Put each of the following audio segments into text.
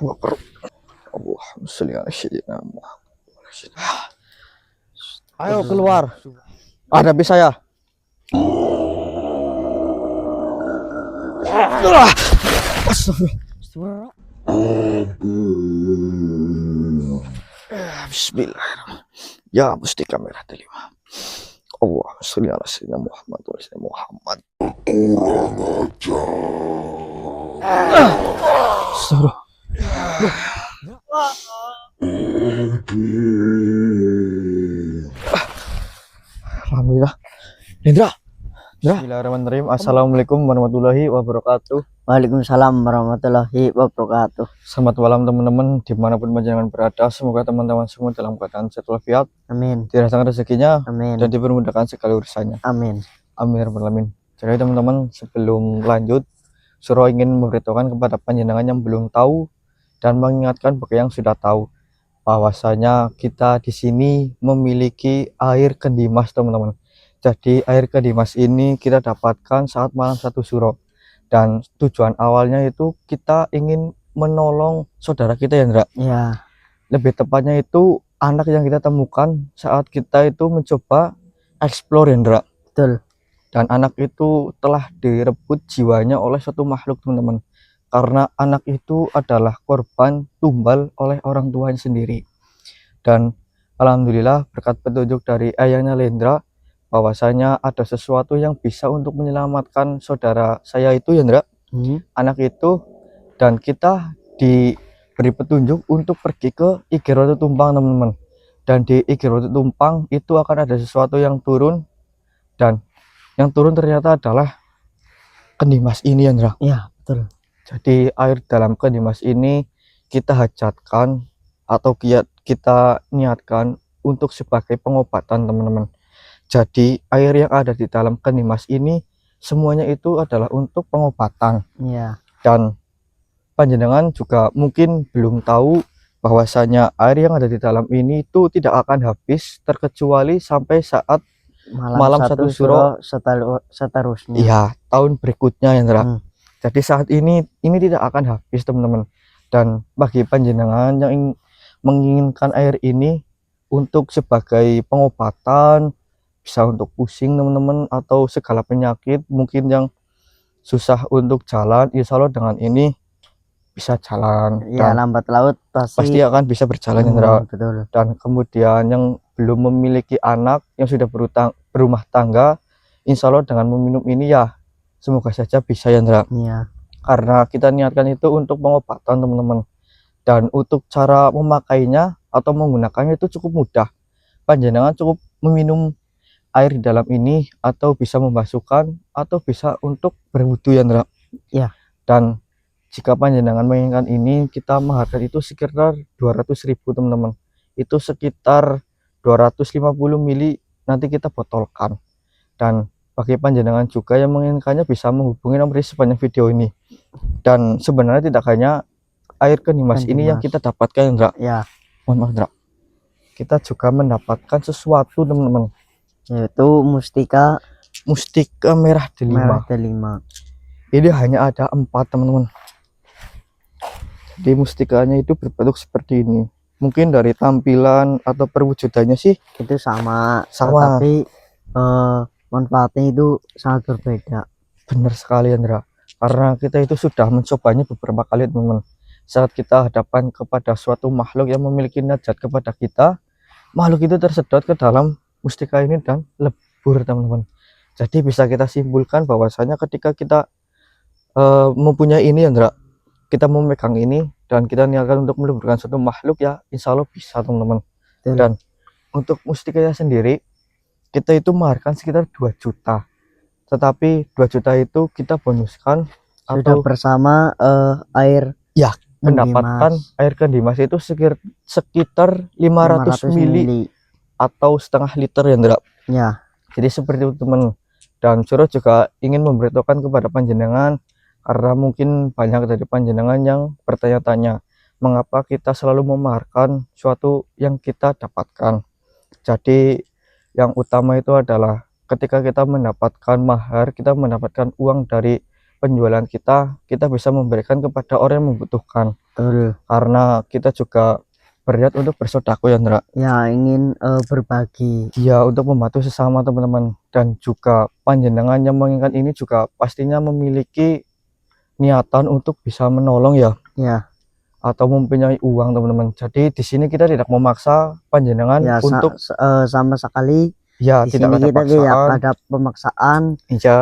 Akbar. Allahumma sholli ala sayyidina Muhammad. Ayo keluar. Hadapi saya. Astagfirullah. Bismillahirrahmanirrahim. Ya mustika merah delima. Allahumma sholli ala sayyidina Muhammad wa ala Muhammad. Astagfirullah. Alhamdulillah. Indra. Bismillahirrahmanirrahim. Assalamualaikum warahmatullahi wabarakatuh. Waalaikumsalam warahmatullahi wabarakatuh. Selamat malam teman-teman dimanapun panjenengan berada. Semoga teman-teman semua dalam keadaan sehat walafiat, Amin. dirasakan rezekinya, Amin. dan dipermudahkan segala urusannya. Amin. Amin ya rabbal alamin. Jadi teman-teman, sebelum lanjut, Suro ingin memberitahukan kepada panjenengan yang belum tahu dan mengingatkan bagi yang sudah tahu bahwasanya kita di sini memiliki air kendimas teman-teman. Jadi air kendimas ini kita dapatkan saat malam satu Suro, dan tujuan awalnya itu kita ingin menolong saudara kita ya Ndra. Ya, Lebih tepatnya itu anak yang kita temukan saat kita itu mencoba explore ya Ndra. betul. Dan anak itu telah direbut jiwanya oleh suatu makhluk teman-teman, karena anak itu adalah korban tumbal oleh orang tuanya sendiri. Dan alhamdulillah berkat petunjuk dari ayahnya Lendra bahwasanya ada sesuatu yang bisa untuk menyelamatkan saudara saya itu ya Ndra, anak itu, dan kita diberi petunjuk untuk pergi ke Igir Watu Tumpang teman-teman. Dan di Igir Watu Tumpang itu akan ada sesuatu yang turun, dan yang turun ternyata adalah kendimas ini ya Ndra. Ya, betul. Jadi air dalam kendimas ini kita hajatkan atau kita niatkan untuk sebagai pengobatan teman-teman. Jadi air yang ada di dalam kendimas ini semuanya itu adalah untuk pengobatan. Ya, Dan panjenengan juga mungkin belum tahu bahwasanya air yang ada di dalam ini itu tidak akan habis terkecuali sampai saat malam satu Suro seterusnya. iya tahun berikutnya ya Ndra. Hmm. Jadi saat ini tidak akan habis teman-teman. Dan bagi panjenengan yang menginginkan air ini untuk sebagai pengobatan, bisa untuk pusing teman-teman, atau segala penyakit mungkin yang susah untuk jalan, insya Allah dengan ini bisa jalan. Ya, Dan lambat laut pasti akan bisa berjalan ya Ndra. betul. Dan kemudian yang belum memiliki anak, yang sudah berumah tangga, insya Allah dengan meminum ini ya semoga saja bisa ya Ndra. Ya, Karena kita niatkan itu untuk pengobatan teman-teman. Dan untuk cara memakainya atau menggunakannya itu cukup mudah. Panjenengan cukup meminum air di dalam ini, atau bisa membasuhkan, atau bisa untuk berwudu ya Ndra. Ya. Dan jika panjenengan menginginkan ini, kita menghargai itu sekitar 200.000 teman-teman. Itu sekitar 250 mili nanti kita botolkan. Dan bagi panjenengan juga yang menginginkannya bisa menghubungi nomor di sepanjang video ini. Dan sebenarnya tidak hanya air kendimas ini yang kita dapatkan Ndra. Ya, Mohon maaf Ndra, kita juga mendapatkan sesuatu teman-teman, yaitu mustika merah delima. Ini hanya ada 4 teman-teman. Jadi mustikanya itu berbentuk seperti ini. Mungkin dari tampilan atau perwujudannya sih itu sama, sama, tapi manfaatnya itu sangat berbeda. benar sekali Ndra. Karena kita itu sudah mencobanya beberapa kali teman-teman. Saat kita hadapan kepada suatu makhluk yang memiliki najat kepada kita, makhluk itu tersedot ke dalam mustika ini dan lebur teman-teman. Jadi bisa kita simpulkan bahwasanya ketika kita mempunyai ini ya Ndra, kita memegang ini dan kita niatkan untuk meleburkan suatu makhluk, ya insya Allah bisa teman-teman. Dan untuk mustikanya sendiri kita itu menghargai sekitar 2 juta, tetapi 2 juta itu kita bonuskan Sudah atau bersama air ya mendapatkan air kendimas itu sekitar 500 mili atau setengah liter ya Ndra. Ya, Jadi seperti itu teman. Dan Suro juga ingin memberitahukan kepada panjenengan, karena mungkin banyak dari panjenengan yang bertanya-tanya mengapa kita selalu memaharkan suatu yang kita dapatkan. Jadi yang utama itu adalah ketika kita mendapatkan mahar, kita mendapatkan uang dari penjualan kita bisa memberikan kepada orang yang membutuhkan. betul. karena kita juga berniat untuk bersedekah ya Ndra. Ya, ingin berbagi. Dia untuk membantu sesama teman-teman, dan juga panjenengan yang menginginkan ini juga pastinya memiliki niatan untuk bisa menolong ya, Ya, atau mempunyai uang teman-teman. Jadi di sini kita tidak memaksa panjenengan ya untuk sama sekali ya di tidak sini ada kita tidak paksaan, ada pemaksaan. ya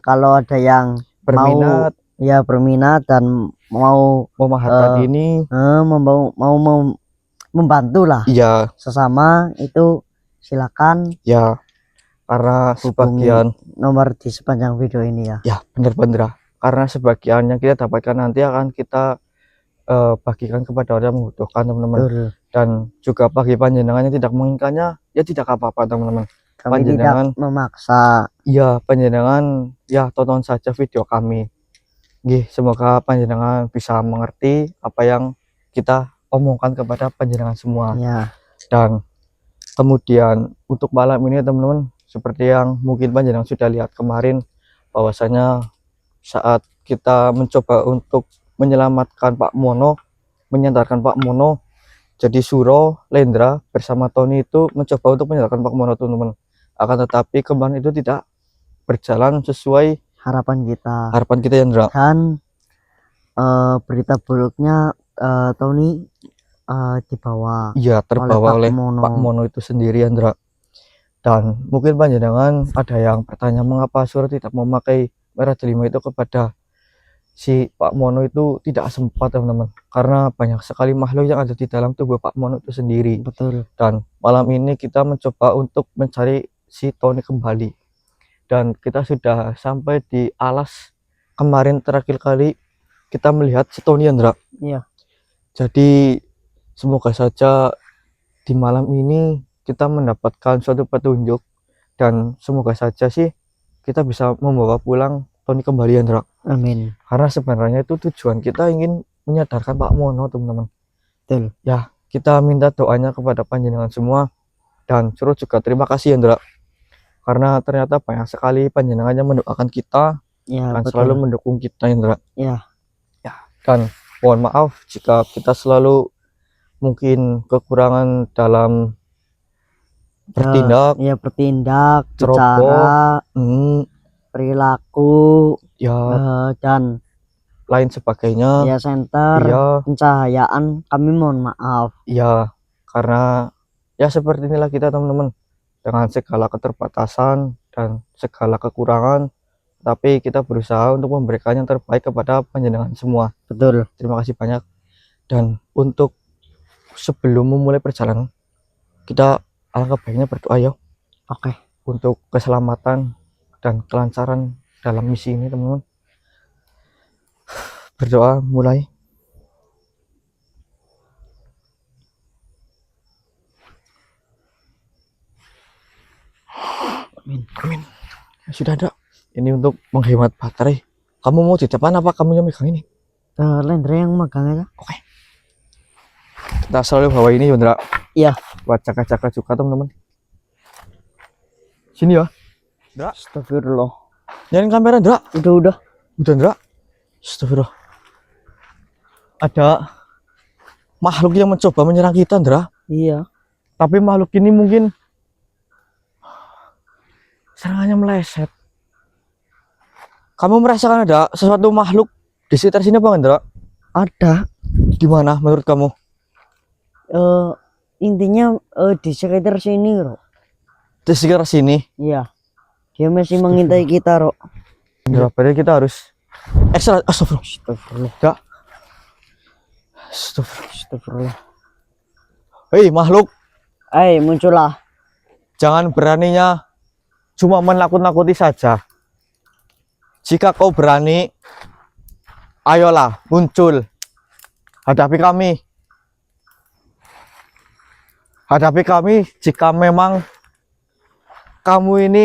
Kalau ada yang berminat ya berminat dan mau memahatkan eh, ini, membantu lah iya sesama, itu silakan ya, karena hubungi sebagian nomor di sepanjang video ini ya. ya benar-benar, karena sebagian yang kita dapatkan nanti akan kita bagikan kepada orang yang membutuhkan teman-teman. Betul. Dan juga bagi panjenengan yang tidak menginginkannya ya tidak apa-apa teman-teman. Kami Panjenengan tidak memaksa. ya, panjenengan ya tonton saja video kami. Nggih, semoga panjenengan bisa mengerti apa yang kita omongkan kepada panjenengan semua. Ya, Dan kemudian untuk malam ini teman-teman, seperti yang mungkin panjenengan sudah lihat kemarin, bahwasanya saat kita mencoba untuk menyelamatkan Pak Mono, menyandarkan Pak Mono, jadi Suro, Lendra bersama Tony itu mencoba untuk menyandarkan Pak Mono teman-teman. Akan tetapi kemarin itu tidak berjalan sesuai harapan kita. harapan kita Yandra. Dan berita buruknya Tony dibawa Iya, terbawa oleh Mono. Pak Mono itu sendiri Yandra. Dan mungkin panjenengan ada yang bertanya mengapa Suro tidak memakai merah delima itu kepada si Pak Mono itu tidak sempat teman-teman, karena banyak sekali makhluk yang ada di dalam tubuh Pak Mono itu sendiri. Betul. Dan malam ini kita mencoba untuk mencari si Tony kembali, dan kita sudah sampai di alas. Kemarin terakhir kali kita melihat si Tony Andra. Iya. Jadi semoga saja di malam ini kita mendapatkan suatu petunjuk, dan semoga saja sih kita bisa membawa pulang Tony kembali Andra. Amin. Karena sebenarnya itu tujuan kita ingin menyadarkan Pak Mono teman-teman. Betul. Ya, kita minta doanya kepada panjenengan semua, dan Suro juga terima kasih Andra, karena ternyata banyak sekali panjenengan yang mendoakan kita Ya, dan betul. selalu mendukung kita Indra. Ya. Dan mohon maaf jika kita selalu mungkin kekurangan dalam bertindak, Ya, bertindak, ceroboh, bicara, perilaku, ya dan lain sebagainya. ya center, Ya, pencahayaan, kami mohon maaf. ya karena ya seperti inilah kita teman-teman, dengan segala keterbatasan dan segala kekurangan, tapi kita berusaha untuk memberikan yang terbaik kepada panjenengan semua. Betul. Terima kasih banyak. Dan untuk sebelum memulai perjalanan, kita alangkah baiknya berdoa ya. Oke. Untuk keselamatan dan kelancaran dalam misi ini teman-teman. Berdoa mulai. Amin. Amin. Sudah ada. Ini untuk menghemat baterai. Kamu mau di depan apa kamu yang megang ini? Lendra yang megang aja. Oke. Kita selalu bawa ini Yundra. Iya. Buat jaga-jaga juga teman-teman. Sini ya. Ndra. Astagfirullah. Nyalain kamera Ndra. Udah. Udah Ndra. Astagfirullah. Ada makhluk yang mencoba menyerang kita Ndra. Iya. Tapi makhluk ini mungkin serangannya meleset. Kamu merasakan ada sesuatu makhluk di sekitar sini apa Ndra? Ada. Di mana menurut kamu? Intinya di sekitar sini, Ro. Di sekitar sini. Iya. Dia masih mengintai kita, Ro. Ndra, berarti kita harus ekstra. Astagfirullah. Ya. Astagfirullah. Hei makhluk, Muncullah. jangan beraninya cuma menakut-nakuti saja. Jika kau berani, ayolah muncul. Hadapi kami. Hadapi kami jika memang kamu ini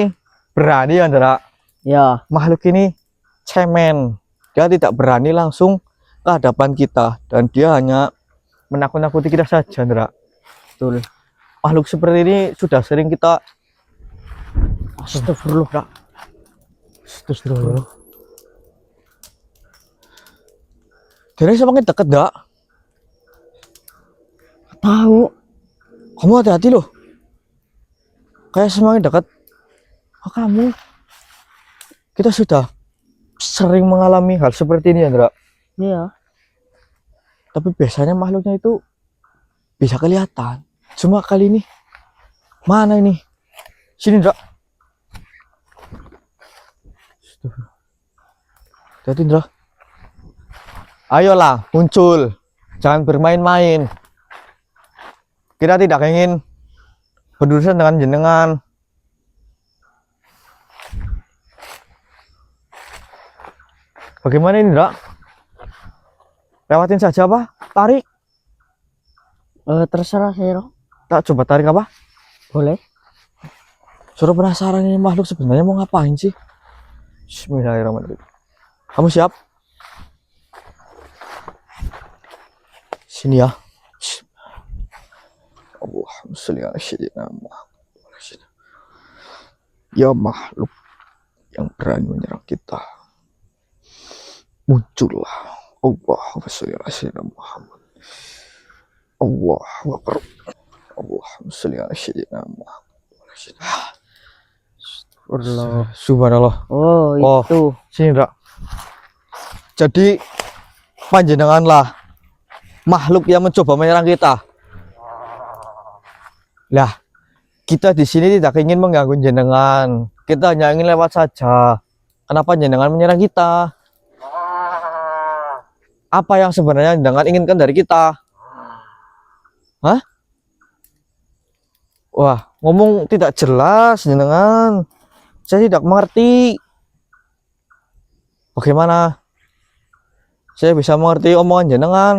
berani Andra. Ya. Makhluk ini cemen. Dia tidak berani langsung ke hadapan kita, dan dia hanya menakut-nakuti kita saja Andra. Betul. Makhluk seperti ini sudah sering kita. Astagfirullah. Astagfirullah. Dari semakin dekat dak. Tahu. Kamu hati-hati loh. Kayak semakin dekat ke kamu, kita sudah sering mengalami hal seperti ini, Indra. Iya. Tapi biasanya makhluknya itu bisa kelihatan. Cuma kali ini, mana ini? Sini, Indra. Hati-hati, Indra. Ayolah, muncul. Jangan bermain-main. Kita tidak ingin berurusan dengan jenengan. Bagaimana ini, Indra? Lewatin saja apa? Tarik. Terserah Siro. Tak coba tarik apa? Boleh. Suruh penasaran ini makhluk sebenarnya mau ngapain sih? Bismillahirrahmanirrahim. Kamu siap? Sini ya. Allahumma sholli ala sayyidina Muhammad. Ya makhluk yang berani menyerang kita, muncullah. Allahumma sholli ala sayyidina Muhammad. Allahu akbar. Allahumma sholli ala sayyidina Muhammad. Subhanallah. Oh, Oh. itu. Sini, Indra. Jadi panjenenganlah makhluk yang mencoba menyerang kita. Lah, kita di sini tidak ingin mengganggu jenengan. Kita hanya ingin lewat saja. Kenapa jenengan menyerang kita? Apa yang sebenarnya jenengan inginkan dari kita? Hah? Wah, ngomong tidak jelas jenengan. Saya tidak mengerti. Bagaimana saya bisa mengerti omongan jenengan?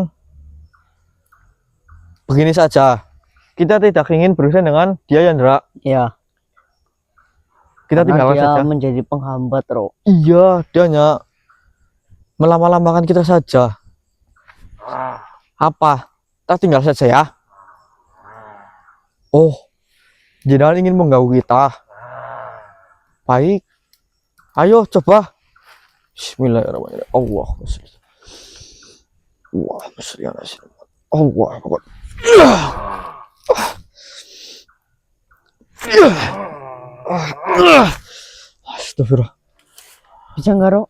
Begini saja. Kita tidak ingin berurusan dengan dia, Yandra. Iya. Kita Karena tinggalkan dia saja. menjadi penghambat, Ro. Iya, dia hanya melama-lamakan kita saja. Apa? Kita tinggal saja ya. Oh, jenengan ingin mengganggu kita. Baik. Ayo coba. Bismillahirrahmanirrahim. Allahumma sholli. Allahumma sholli ala sayyidina Muhammad. Allahu akbar. Astagfirullah. Bisa nggak, Ro?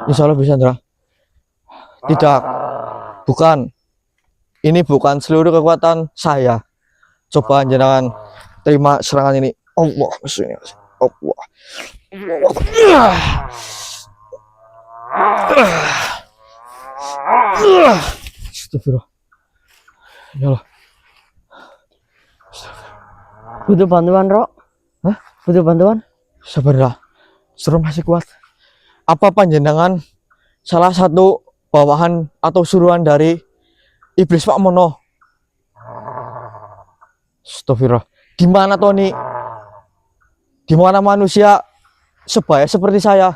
Insya Allah bisa, Indra. Tidak, bukan. Ini bukan seluruh kekuatan saya. Coba jangan terima serangan ini. Allah, Allah. Astagfirullah. Ya Allah. Butuh bantuan, Ro? Hah? Butuh bantuan? Sabarlah. Suruh masih kuat. Apa panjenengan salah satu bawahan atau suruhan dari iblis Pak Mono? Astagfirullah. Di mana Tony? Di mana manusia sebaya seperti saya?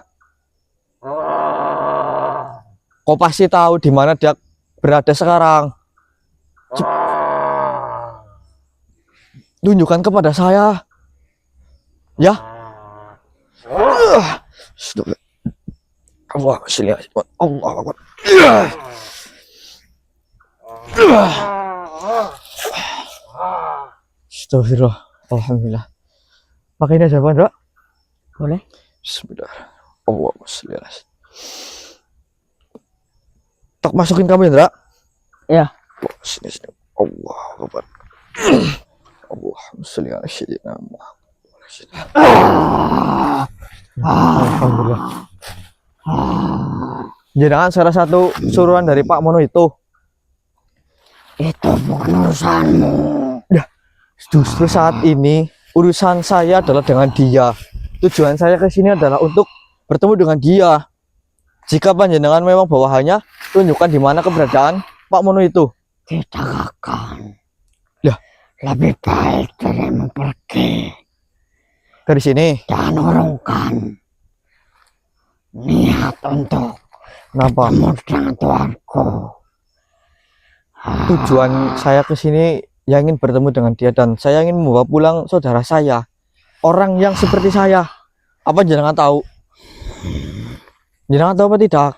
Kau pasti tahu di mana dia berada sekarang. Tunjukkan kepada saya. Ya. Allah sholli ala Allah Akbar. Astagfirullah. Alhamdulillah. Pakai ini aja, Pak. Boleh. Bismillah. Allahumma sholli ala. Tak masukin kamu, Indra? Ya. Sini. Allahu Akbar. Allahumma sholli ala sayyidina Muhammad. Alhamdulillah. Jangan salah satu suruhan dari Pak Mono itu. Itu bukan urusanmu. Ya, justru saat ini urusan saya adalah dengan dia. Tujuan saya ke sini adalah untuk bertemu dengan dia. Jika panjenengan memang bawahannya, tunjukkan di mana keberadaan Pak Mono itu. Tidak akan. Ya, lebih baik dirimu pergi dari sini. dan urungkan niat untuk Kenapa? bertemu dengan tuanku. Tujuan saya ke sini ya ingin bertemu dengan dia dan saya ingin membawa pulang saudara saya, orang yang seperti saya. Apa jenengan tahu? Jenengan tahu apa tidak?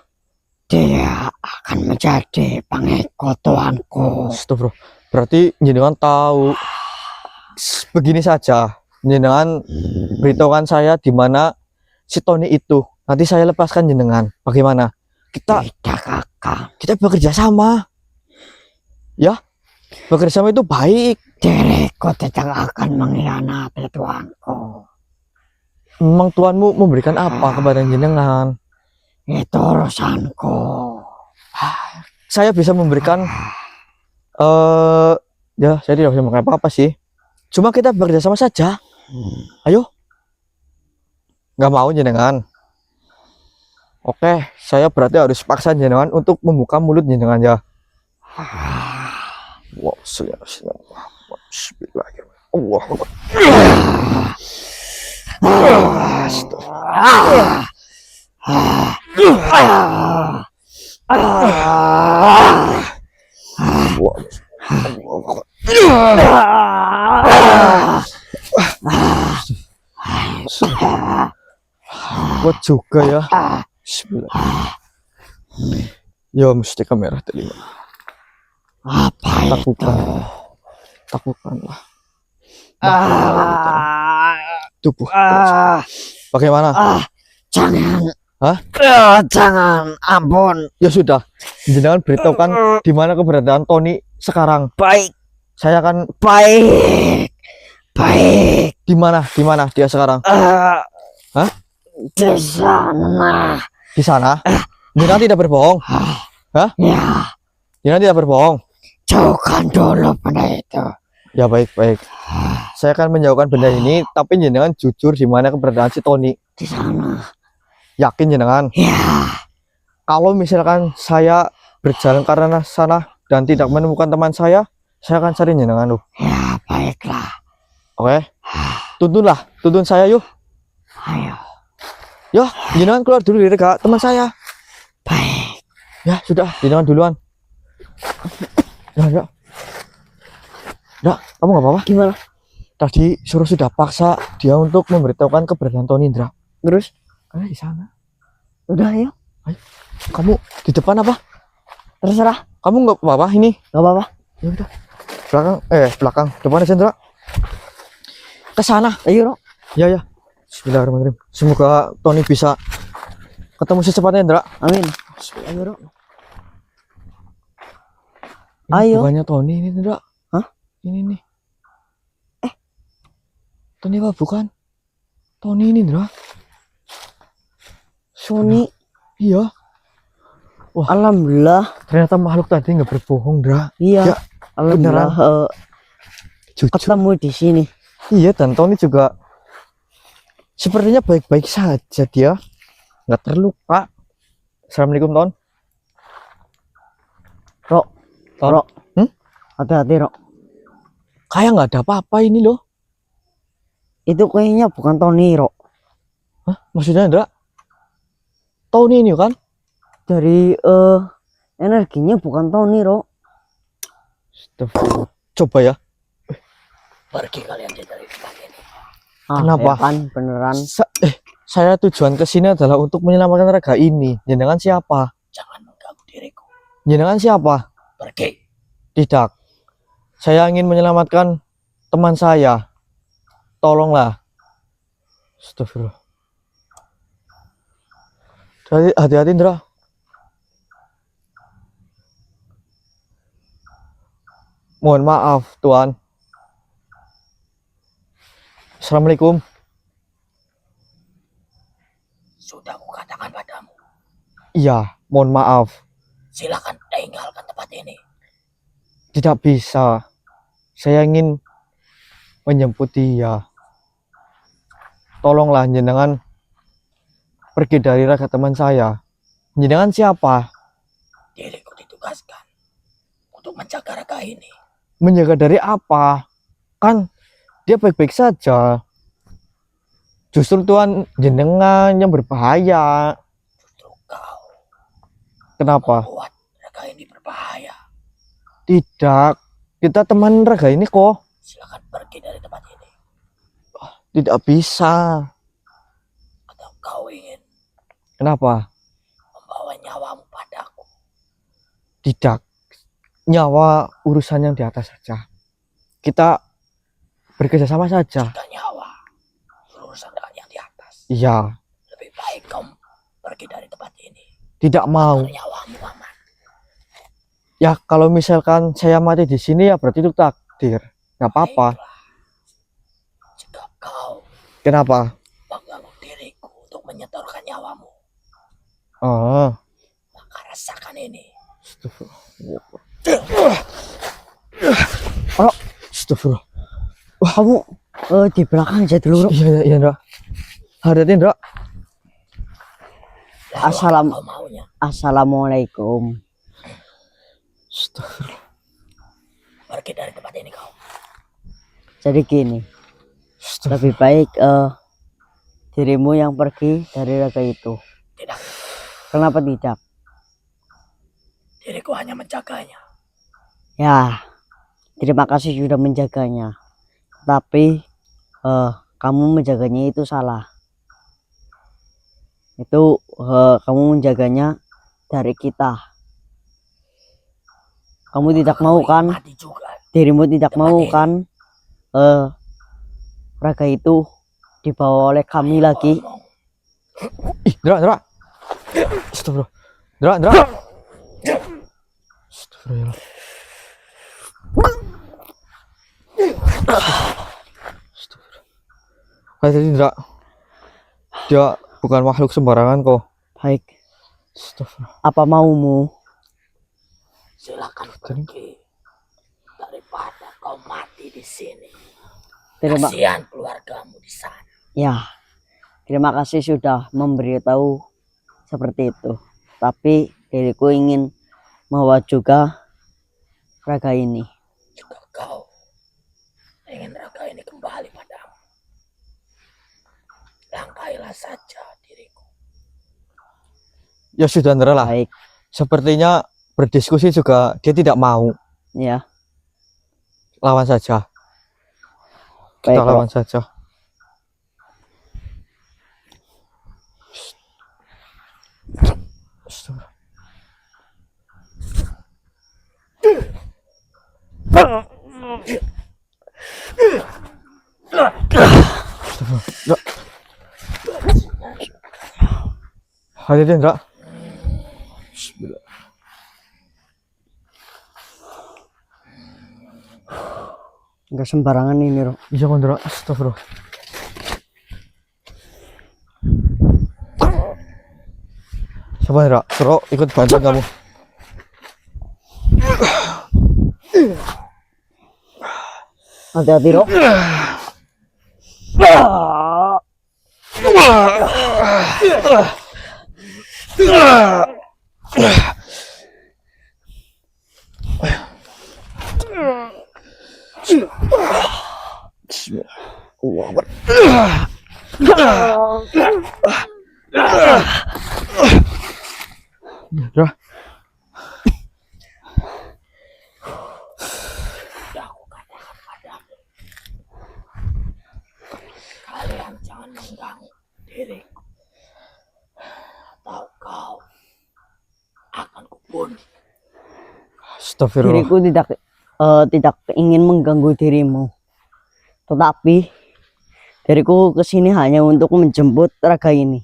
Dia akan menjadi pengikut tuanku. Astagfirullah. Berarti jenengan tahu. Begini saja, jenengan beritahukan saya di mana si Tony itu. Nanti saya lepaskan jenengan. Bagaimana? Tidak, Kakang. Kita bekerja sama. Ya, bekerja sama itu baik. Diriku tidak akan mengkhianati tuanku. Memang tuanmu memberikan apa kepada jenengan? Itu urusanku. Saya bisa memberikan ya saya tidak bisa memberikan apa-apa sih. Cuma kita bekerja sama saja. Ayo. Nggak mau jenengan. Oke, saya berarti harus paksa jenengan untuk membuka mulut jenengan ya. Wow, kuat juga ya. Bismillah. Ya mesti kamera telinga. Apa Takutkanlah tubuh. Bagaimana? Jangan. Hah? Jangan, ampun. Ya sudah, jenengan beritahukan di mana keberadaan Tony sekarang. Baik, Saya akan baik. di mana dia sekarang? Hah? Di sana. Di sana? Jenengan tidak berbohong. Hah? Ya, Jenengan tidak berbohong. jauhkan dulu benda itu. Ya baik. Saya akan menjauhkan benda ini, tapi jenengan jujur di mana keberadaan si Tony. Di sana. Yakin jenengan? Ya, Kalau misalkan saya berjalan ke arah sana dan tidak menemukan teman saya akan cari jenengan. ya baiklah. Oke? Tuntun saya yuk. Ayo, Ya, jenengan keluar dulu dari kak teman saya. baik. Ya sudah, jenengan duluan. Ya. Kamu nggak apa-apa? Gimana? Tadi sudah paksa dia untuk memberitahukan keberadaan Tony Indra. Terus? Karena di sana. Udah, ayo. Kamu di depan apa? Terserah. Kamu nggak apa-apa ini? Gak apa-apa. Ya udah. Belakang. Depan aja Indra. Ke sana. Ayo, Rok. Ya. Bismillahirrahmanirrahim. Semoga Tony bisa ketemu secepatnya Indra. Amin. Ayo, Rok. Ayo. Bukannya Tony ini Indra. Hah? Ini nih. Tony apa bukan? Tony ini Indra. Sony. Iya. Wah. Alhamdulillah. Ternyata makhluk tadi nggak berbohong Indra. Iya. Ya, Alhamdulillah. Jujur. Ketemu di sini. Iya, dan Tony juga sepertinya baik-baik saja dia. Nggak terluka. Assalamualaikum Ton. Rok. Ton. Rok. Hati-hati, Rok. Kayak nggak ada apa-apa ini loh. Itu kayaknya bukan Tony, Rok. Hah? Maksudnya Indra? Tony ini kan? Dari energinya bukan Tony, Rok. Coba ya. Pergi kalian dari tempat ini. Kenapa? Ya kan, beneran. Saya tujuan ke sini adalah untuk menyelamatkan raga ini. Jenengan siapa? Jangan mengganggu diriku. Jenengan siapa? Pergi. Tidak. Saya ingin menyelamatkan teman saya. Tolonglah. Astagfirullah. Hati-hati Indra. Mohon maaf Tuan. Assalamualaikum. Sudah kukatakan padamu. Iya, mohon maaf. Silakan tinggalkan tempat ini. Tidak bisa. Saya ingin menjemput dia. Tolonglah jenengan pergi dari raga teman saya. Jenengan siapa? Diriku ditugaskan untuk menjaga raga ini. Menjaga dari apa? Kan dia baik-baik saja. Justru Tuhan jenengan yang berbahaya. Justru kau Kenapa? membuat raga ini berbahaya. Tidak. Kita teman raga ini kok. Silakan pergi dari tempat ini. Tidak bisa. Atau kau ingin Kenapa? membawa nyawamu padaku. Tidak, nyawa urusan yang di atas saja. Kita bekerja sama saja. Jika nyawa berurusan dengan yang di atas, Iya, lebih baik kau pergi dari tempat ini. tidak mau. Agar nyawamu aman. Ya kalau misalkan saya mati di sini ya berarti itu takdir. Nggak apa-apa. Baiklah. Jika kau Kenapa? mengganggu diriku untuk menyetorkan nyawamu, Oh, maka rasakan ini. oh, astagfirullah. Wah, kamu di belakang aja dulu, Bro. Iya, iya, Ndra. Hati-hati, Ndra. Lalu apa kau maunya? Assalamualaikum. Astagfirullah. Pergi dari tempat ini kau. Jadi gini, lebih baik dirimu yang pergi dari raga itu. Tidak, Kenapa tidak? diriku hanya menjaganya. Ya, terima kasih sudah menjaganya. Tapi kamu menjaganya itu salah. Itu kamu menjaganya dari kita. Kamu tidak mau Kau ingin kan? mati juga. Dirimu tidak Tempat mau ini. kan? Raga itu dibawa oleh kami lagi. Ngomong. Ih, Ndra, Ndra. Astagfirullah. Ndra, Ndra. Astagfirullah. Hati-hati, Ndra. Dia bukan makhluk sembarangan kok. Baik, Astagfirullah. apa maumu? Silakan pergi daripada kau mati di sini. Terima Kasihan keluargamu di sana. Ya, terima kasih sudah memberitahu seperti itu. Tapi diriku ingin membawa juga raga ini. Jika kau ingin raga ini kembali padamu, langkailah saja diriku. Ya sudah, Ndra lah. Baik, Sepertinya berdiskusi juga dia tidak mau. ya. Lawan saja. Baik, Kita Bro. lawan saja. Astagfirullah. Astagfirullah. Hati-hati, Ndra. Bismillah. Enggak sembarangan ini, Bro. Iya, Ndra. Astagfirullah. Coba, Ndra. Suruh ikut bantu kamu. Hati-hati, Bro. Bismillah. Allahu Akbar. Ndra. Sudah aku katakan padamu, kalian jangan mengganggu diriku, atau kau akan kubunuh. Astagfirullah. Diriku tidak ingin mengganggu dirimu. Tetapi diriku kesini hanya untuk menjemput raga ini.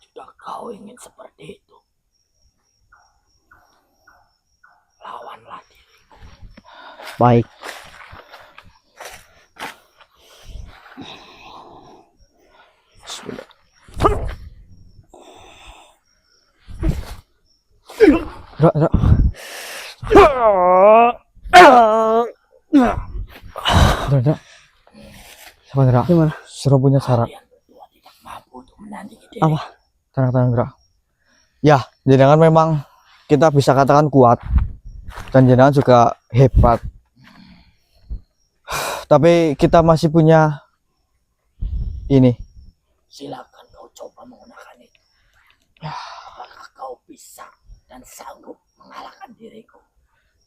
Jika kau ingin seperti itu, lawanlah diriku. Baik. Bismillah. Ndra, Ndra. Ndra, Ndra. Coba, Ndra. Gimana? Suruh punya cara. Kalian berdua tidak mampu untuk menandingi diri. Apa? Tenang-tenang, Ndra. Ya, jenengan memang kita bisa katakan kuat. Dan jenengan juga hebat. Tapi kita masih punya ini. Silakan kau coba menggunakan itu. Apakah kau bisa dan sanggup mengalahkan diriku?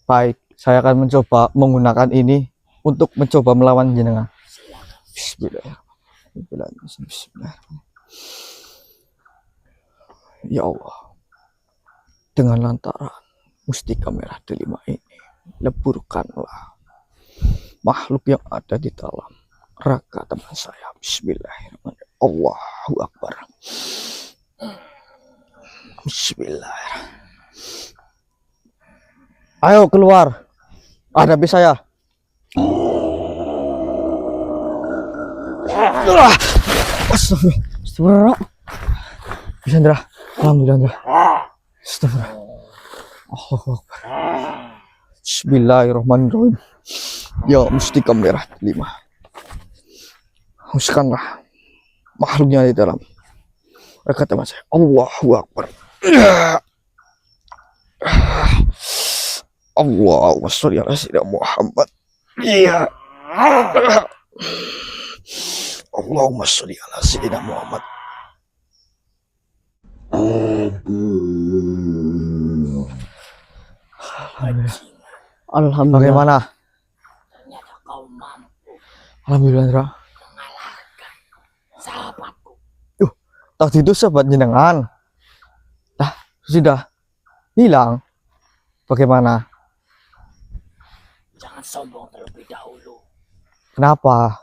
Baik, saya akan mencoba menggunakan ini untuk mencoba melawan jenengan. Silakan. Bismillahirrahmanirrahim. Bismillahirrahmanirrahim. Ya Allah, dengan lantaran Mustika merah delima ini, leburkanlah makhluk yang ada di dalam raga teman saya. Bismillahirrahmanirrahim. Allahu Akbar. Bismillahirrahmanirrahim. Ayo keluar, hadapi saya. Astagfirullah. Bisa Indra, alhamdulillah Indra. Astagfirullah. Allahu Akbar. Bismillahirrahmanirrahim. Ya mustika merah delima, huskanlah makhluknya di dalam raga teman saya. Allahu Akbar. Allahumma sholli ala sayyidina Muhammad. Iya. Allahumma sholli ala sayyidina Muhammad. Alhamdulillah. Bagaimana? Ternyata kau mampu Alhamdulillah Indra. mengalahkan sahabatku. Tadi itu sahabat jenengan. Dah, sudah hilang. Bagaimana? Jangan sombong terlebih dahulu. Kenapa?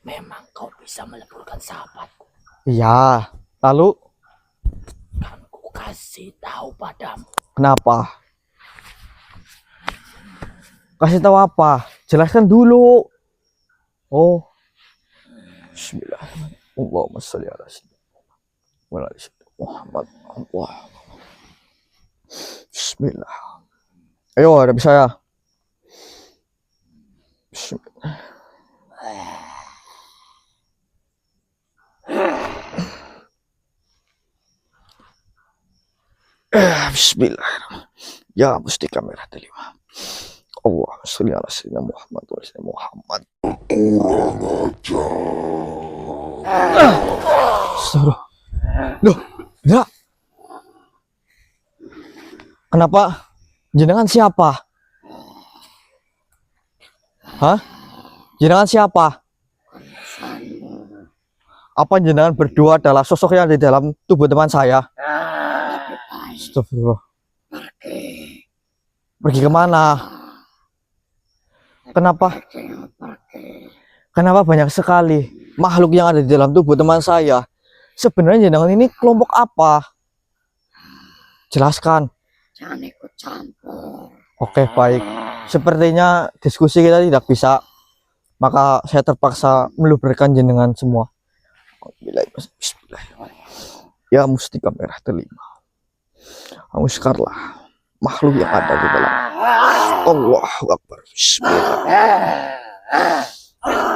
Memang kau bisa meleburkan sahabatku. Iya. Lalu Dan ku kasih tahu padamu. kenapa? Kasih tahu apa? Jelaskan dulu. Oh. Bismillahirrahmanirrahim. Allahumma sholli ala sayyidina Muhammad. Allah. Bismillah. Ayo, ada bisa ya. Bismillah. Bismillahirrahmanirrahim. Ya mustika merah delima. Allah sholli ala sayyidina Muhammad wa sayyidina Muhammad. Astagfirullah. Loh, enggak. Kenapa? Jenengan siapa? Hah? Jenengan siapa? Apa jenengan berdua adalah sosok yang ada di dalam tubuh teman saya? Astagfirullah. Pergi kemana? Kenapa? Kenapa banyak sekali makhluk yang ada di dalam tubuh teman saya? Sebenarnya jenengan ini kelompok apa? Jelaskan. Jangan ikut campur. Oke, baik. Sepertinya diskusi kita tidak bisa. Maka saya terpaksa meluberkan jenengan semua. Bismillahirrahmanirrahim. Ya mustika merah delima, hanguskanlah makhluk yang ada di dalam. Allahu Akbar. Bismillah.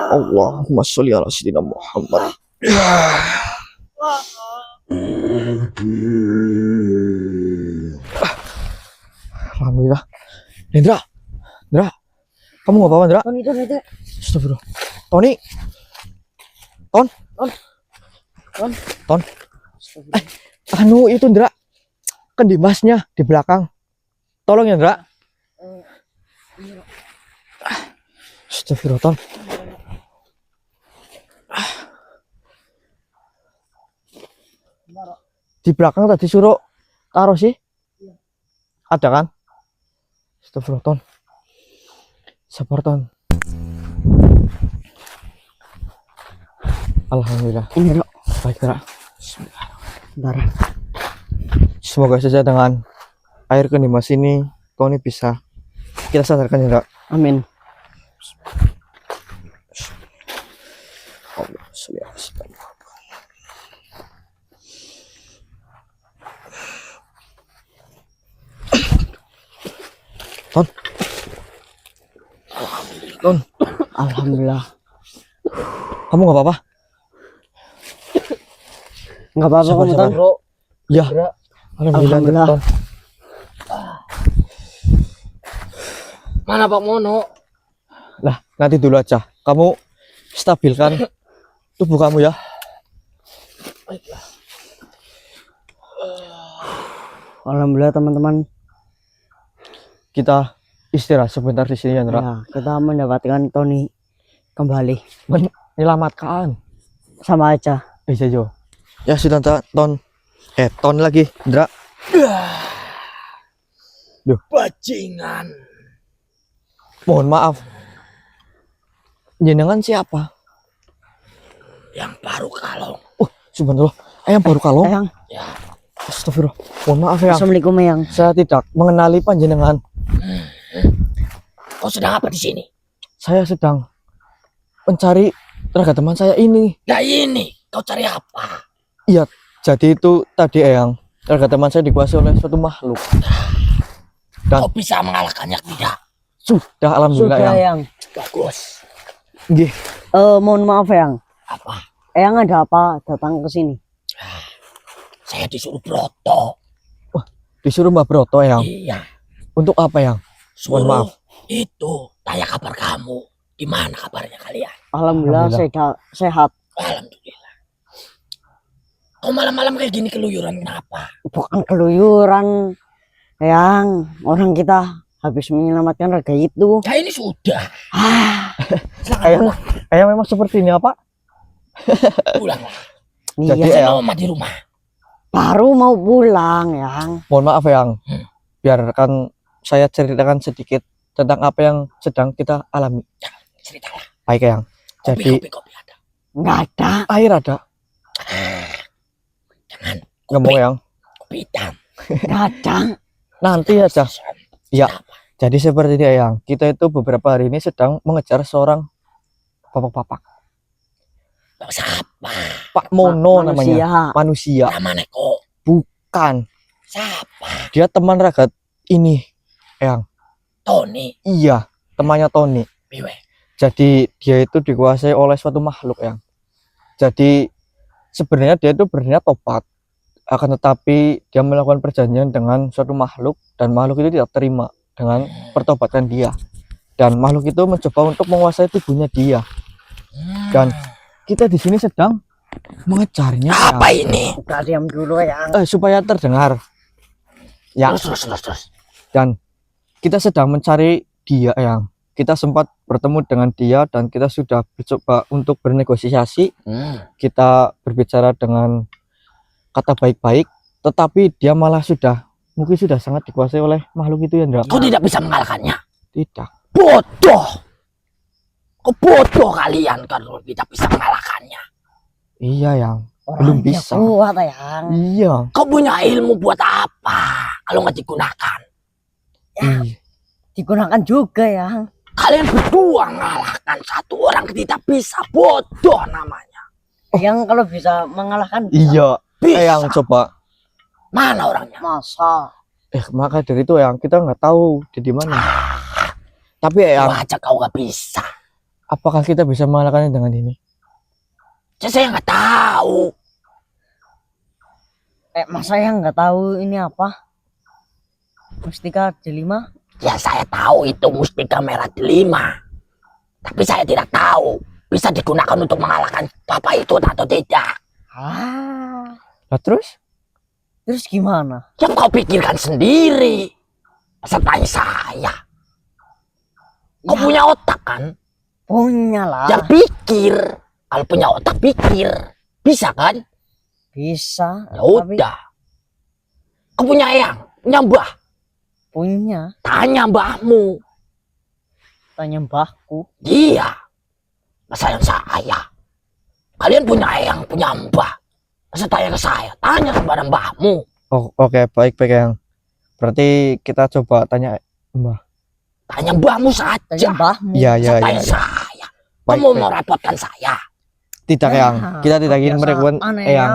Allahumma sholli ala sayyidina Muhammad. Alhamdulillah. Indra, Indra, kamu nggak apa-apa Indra? Tony. Astagfirullah. Tony, Ton. Anu itu Indra, kan Dimasnya di belakang. Tolong ya Indra. Astagfirullah, Ton. Di belakang tadi suruh taruh sih. Ada kan? Astagfirullah, Ton. Sabar, Ton. Alhamdulillah. Ini Rok. Baik, Indra. Bentar. Semoga saja dengan air ke Dimas ini Tony bisa kita sadarkan Indra. Amin. Allah sholli ala sayyidina Muhammad. Ton. Ton, Alhamdulillah. kamu nggak apa-apa? Nggak apa-apa kamu Ton. Ya. Alhamdulillah. Alhamdulillah. Ton. Mana Pak Mono? Lah, nanti dulu aja. Kamu stabilkan tubuh kamu ya. Baiklah. Alhamdulillah teman-teman. Kita istirahat sebentar di sini ya, Indra. Ya, kita mendapatkan Tony kembali. Menyelamatkan. Sama aja. Bisa Jo. Ya sudah Ton. Ton lagi, Indra. Duh. Bajingan. Mohon maaf. Jenengan siapa? Yang baru kalong. Subhanallah. Ayang baru kalong. Eyang, Ya. Astagfirullah. Mohon maaf Eyang. assalamualaikum Eyang. Saya tidak mengenali panjenengan. Kau sedang apa di sini? Saya sedang mencari tenaga teman saya ini. Nah ini, kau cari apa? Jadi itu tadi Eyang, tenaga teman saya dikuasai oleh suatu makhluk. Dan Kau bisa mengalahkannya tidak? sudah alhamdulillah Sudah Eyang. Eyang. Bagus. Nggih. Mohon maaf Eyang. Apa? Eyang ada apa datang ke sini? Saya disuruh Broto. Disuruh Mbak Broto Eyang. Iya. Untuk apa Eyang? Suruh Mohon maaf. itu tanya kabar kamu. Gimana kabarnya kalian? Alhamdulillah, sehat. Alhamdulillah. Kau malam-malam kayak gini keluyuran kenapa? Bukan keluyuran Eyang, orang kita habis menyelamatkan raga itu. Nah ini sudah. Silakan Eyang, Eyang memang seperti ini apa? pulanglah. Jadi, Iya, Saya Eyang, mau mati rumah. baru mau pulang Eyang. mohon maaf Eyang. Biarkan saya ceritakan sedikit tentang apa yang sedang kita alami. Ceritalah. Baik Eyang. Jadi Kopi ada. Nggak ada. air ada. Jangan. Nggak mau Eyang. Kopi hitam. Nggak ada. Nanti aja. Iya. Kenapa? Jadi seperti ini Eyang. Kita itu beberapa hari ini sedang mengejar seorang bapak-bapak. Bang siapa? Pak Mono namanya. Manusia. Manusia. Nama neko. Bukan. Siapa? Dia teman ragat ini. Eyang. Tony. Iya. Temannya Tony. Biwe. Jadi dia itu dikuasai oleh suatu makhluk Eyang. Jadi sebenarnya dia itu berniat tobat. Akan tetapi dia melakukan perjanjian dengan suatu makhluk. Dan makhluk itu tidak terima dengan pertobatan dia. Dan makhluk itu mencoba untuk menguasai tubuhnya dia. Dan kita di sini sedang mengejarnya. Apa Eyang. ini? Udah diam dulu Eyang. Supaya terdengar. Ya. Terus. Dan kita sedang mencari dia Eyang. Kita sempat bertemu dengan dia dan kita sudah mencoba untuk bernegosiasi. Kita berbicara dengan kata baik-baik, tetapi dia malah mungkin sudah sangat dikuasai oleh makhluk itu ya Ndra. Kau tidak bisa mengalahkannya. Tidak. Bodoh. Kau bodoh kalian kalau tidak bisa mengalahkannya. Iya Yang. Orang Belum dia bisa. kuat Eyang. Iya. Kau punya ilmu buat apa kalau nggak digunakan? Iya. Digunakan juga Eyang. Kalian berdua mengalahkan satu orang tidak bisa. Bodoh namanya. Yang kalau bisa mengalahkan Iya. Bisa. Yang coba. Mana orangnya? masa Maka dari itu Yang kita nggak tahu dia di mana. Tapi Yang, Wajah kau nggak bisa. apakah kita bisa mengalahkannya dengan ini? Saya nggak tahu. masa yang nggak tahu ini apa? Mustika delima? Ya saya tahu itu mustika merah delima. Tapi saya tidak tahu bisa digunakan untuk mengalahkan bapak itu atau tidak. Nah terus? Terus gimana? Yang kau pikirkan sendiri. Sertai saya. Kau Ya. punya otak kan? Punya lah. Ya pikir. Kalau punya otak pikir. Bisa kan? Bisa. Ya Tapi udah. Kau punya eyang, punya mbah. punya. Tanya mbahmu. Tanya mbahku. Iya. Masa yang saya. Kalian punya eyang, punya mbah. Masa tanya ke saya. Tanya kepada mbahmu. Oh, oke, baik Yang. Berarti kita coba tanya Mbah. Tanya mbahmu Tanya saja. mbahmu. Iya, iya, Tanya iya. saya. Baik, Kamu baik. mau repotkan saya. Tidak Yang. Kita tidak ingin merepotkan Kebiasaan, Eyang.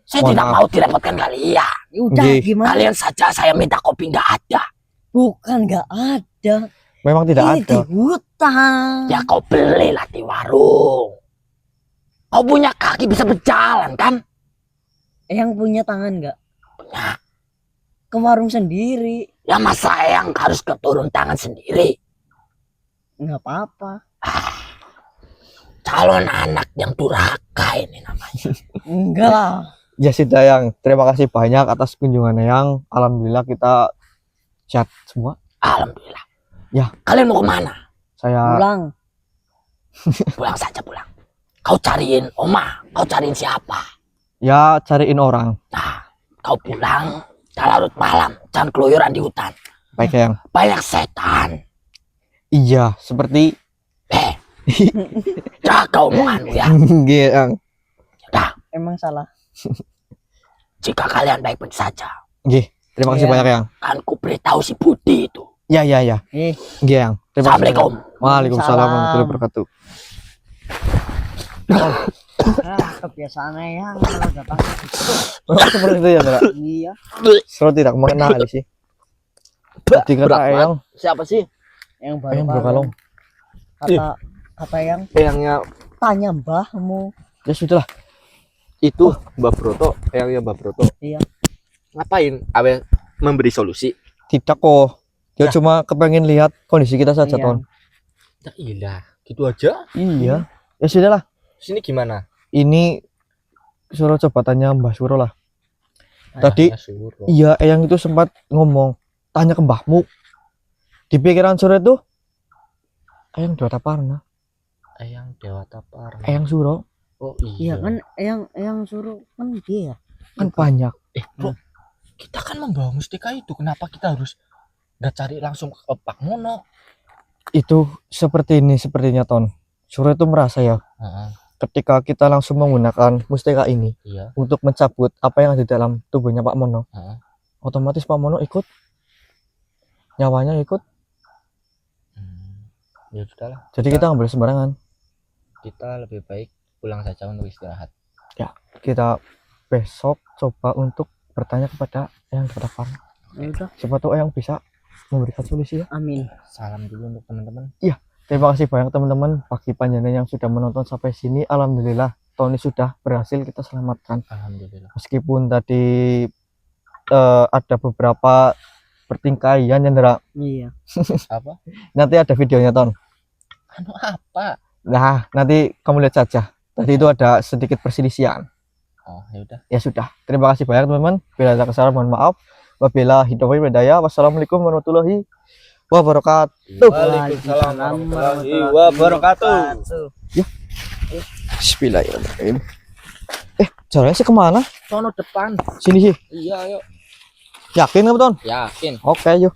Saya Mohon tidak maaf. mau direpotkan kalian. Ya udah Nggih. gimana? Kalian saja saya minta kopi nggak ada. Bukan nggak ada. Memang tidak Ini di ada. hutan. Ya kau belilah di warung. Kau punya kaki bisa berjalan kan? Yang punya tangan nggak? Punya. Ke warung sendiri. Ya masa yang harus keturun tangan sendiri. Nggak apa-apa. Calon anak yang durhaka ini namanya. Enggak. Ya sudah Yang. Terima kasih banyak atas kunjungannya Yang. Alhamdulillah kita sehat semua. Alhamdulillah. Ya. Kalian mau kemana? Saya Pulang. Pulang saja pulang. Kau cariin Oma. Kau cariin siapa? cariin orang. Nah, kau pulang. Jangan larut malam. Jangan keluyuran di hutan. Baik Eyang. Banyak setan. Iya, seperti Jaga omonganmu ya. nggih Eyang. Emang salah. Jika kalian baik-baik saja, Nggih, terima kasih Iya. banyak Eyang. kan ku beritahu si Budi itu. Ya. Eh, Nggih Eyang. Terima kasih. Assalamualaikum. Waalaikumsalam warahmatullahi wabarakatuh. kebiasaan yang kalau datang. Memang seperti itu ya, Mbak? Iya. Saya tidak mengenali sih. Tadi kata Eyang, Siapa sih? Yang baru Eyang berkalung. kata yang Eyangnya tanya mbahmu. Ya sudahlah. itu Mbak Broto, eyangnya Mbak Broto. Iya. Ngapain? Awe memberi solusi. Tidak kok. Dia Ya. cuma kepengen lihat kondisi kita saja, Iya. Ton. Ya ilah, gitu aja. Iya. Ya sudahlah. Sini gimana? Ini suruh coba tanya Mbah Suro lah. Tadi Ayahnya suruh. iya Eyang itu sempat ngomong, tanya ke mbahmu. Di pikiran Suro itu Eyang Dewata Parna, Eyang Dewata Parna. Eyang Suro Oh Iya iya. kan yang suruh kan dia. kan banyak. Bro, kita kan membawa mustika itu. Kenapa kita harus nggak cari langsung ke Pak Mono? Itu seperti ini sepertinya Ton. Suro itu merasa ya, Heeh, ketika kita langsung menggunakan mustika ini iya. untuk mencabut apa yang ada di dalam tubuhnya Pak Mono, Heeh. otomatis Pak Mono ikut, nyawanya ikut. Ya sudahlah. Jadi kita nggak boleh sembarangan. Kita lebih baik pulang saja untuk istirahat. Kita besok coba untuk bertanya kepada Eyang Dewata Parna. Ya udah, Siapa tahu Eyang bisa memberikan solusi ya. amin. Salam dulu untuk teman-teman. Terima kasih banyak teman-teman bagi panjenengan yang sudah menonton sampai sini. Alhamdulillah Tony sudah berhasil kita selamatkan. Alhamdulillah. Meskipun tadi ada beberapa pertingkaian Yandra. Iya. Apa? Nanti ada videonya Ton. Anu apa? Nah, nanti kamu lihat saja. Tadi itu ada sedikit perselisihan. Oh, ya udah. Ya sudah. Terima kasih banyak teman-teman. Bila ada kesalahan mohon maaf. Wabila hidayah hidayah. Wassalamualaikum warahmatullahi wabarakatuh. Waalaikumsalam warahmatullahi wabarakatuh. Bismillahirrahmanirrahim. Jalannya sih kemana? Sono depan. Sini sih. Iya, yuk. Yakin kamu Ton? Yakin. Oke, yuk.